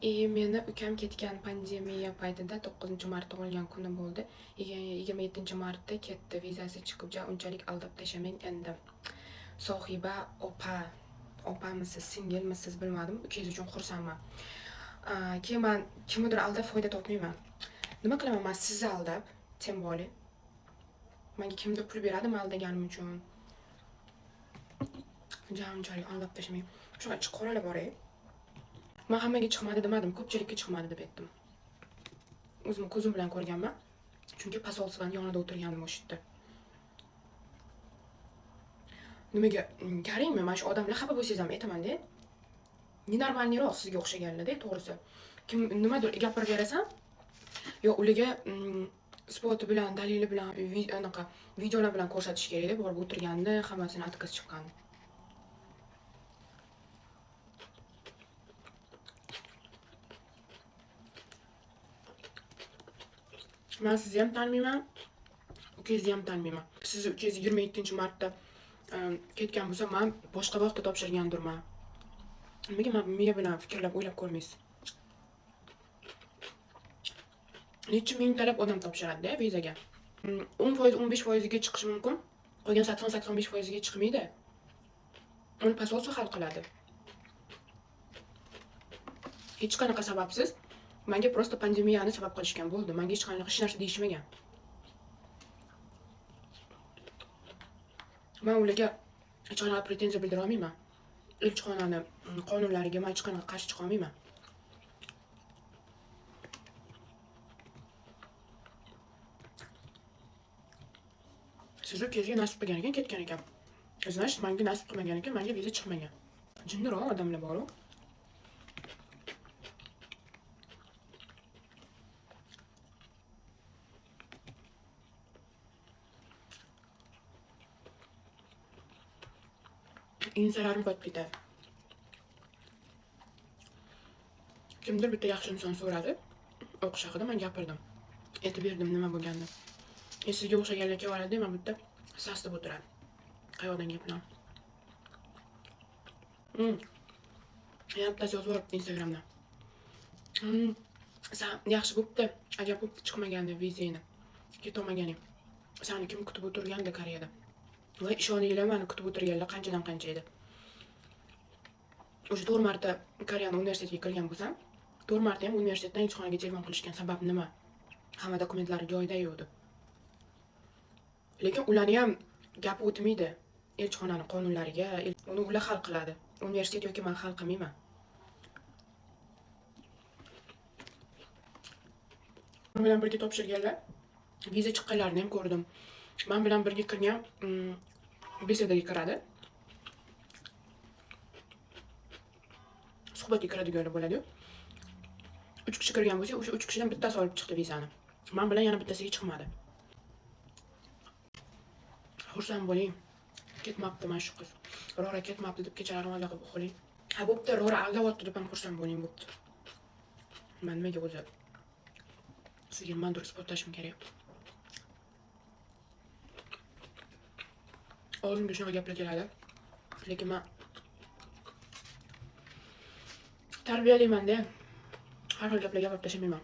Meni ukam ketgan pandemiya paytida 9-mart tug'ilgan kuni bo'ldi. 27-martda ketdi. Vizasi chiqib, unchalik aldab tashamang endi. Sohiba opamisiz, singilmisiz bilmadim. Ukangiz uchun xursandman. Keyin men kimnidir aldab foyda topmayman. Nima qilaman men sizni aldab, tem bo'li. Menga kimdir pul beradimi aldaganim uchun? Unchalik aldab tashamang. Shunga chiqib qoralab boray. Men hammaga chiqmadi demadim, ko'pchilikka chiqmadi deb aytdim. O'zim ko'zim bilan ko'rganman. Chunki posolstvani yonida o'tirgandim o'sha yerda. Nimaga qarangmi, mana shu odamlar xafa bo'lsangiz ham aytaman-da. Nenormalniroq sizga o'xshaganlar-da, to'g'risi. Kim nimadir gapirib berasam, yo ularga isboti bilan, dalili bilan, anaqa videolar bilan ko'rsatish kerak-da, borib o'tirganda hammasini отказ chiqqan. Men sizni ham taniyman, ukangizni ham taniyman. Siz ukangiz 27-martda ketgan bo'lsa, men boshqa vaqtda topshirgandirman. Nimaga men miya bilan fikrlab, o'ylab ko'rmaysiz? Necha mingtalab odam topshiradi-da vizaga. 10%, 15% ga chiqishi mumkin. Qolgan 80-85% ga chiqmaydi. Uni posolstvo hal qiladi. Hech qanaqa sababsiz menga просто pandemiyani sabab qilishgan bo'ldi. Menga hech narsa deyishmagan. Men ularga hech qanaqa pretenziya bildira olmayman. Elchixonani qonunlariga men hech qanaqa qarshi chiqa olmayman. Siz ukangizni nasib qilgan ekan, ketgan ekan. Значит, menga nasib qilmagan ekan, menga viza chiqmagan. Jinniroq odamlar bor-ku. Insalarim qotib ketadi. Kimdir bitta yaxshi inson so'radi, o'qish haqida men gapirdim. Aytib berdim nima bo'lganini. Sizga o'xshaganlar keladi, men bitta sasda o'tiradi. Qayoqdan gaplam? Yana bittasi yozib yuboribdi Instagramda. Sen yaxshi bo'pti, ajab bo'pti chiqmaganda vizangni. Ketolmaganing. Seni kim kutib o'tirganda Koreyada? Voy ishoninglar, meni kutib o'tirganlar qanchadan qancha edi. O'sha 4 marta Koreyan universitetiga kirgan bo'lsam, 4 marta ham universitetdan elchixonaga telefon qilishgan. Sabab nima? Hamma dokumentlari joyida edi. Lekin ularni ham gap o'tmaydi. Elchixonaning qonunlariga, uni ular hal qiladi. Universitet yoki men hal qilmayman. Men bilan birga topshirganlar viza chiqqanlarini ham ko'rdim. Men bilan birga kirgan besedaga kiradi. Suhbatga kiradiganlar bo'ladi-yu. 3 kishi kirgan bo'lsa, o'sha 3 kishidan bittasi olib chiqdi vizani. Men bilan yana bittasiga chiqmadi. Xursand bo'ling. Ketmabdi mana shu qiz. Rora ketmabdi deb kechalari oila qilib uxlang. Ha bo'pti, Rora aldayapti deb ham xursand bo'ling bo'pti. Men nimaga o'zi sizga nimadir isbotlashim kerak. O'zimga shunaqa gaplar keladi. Lekin men tarbiyalayman-da. Har xil gaplarga gapirib tashamayman.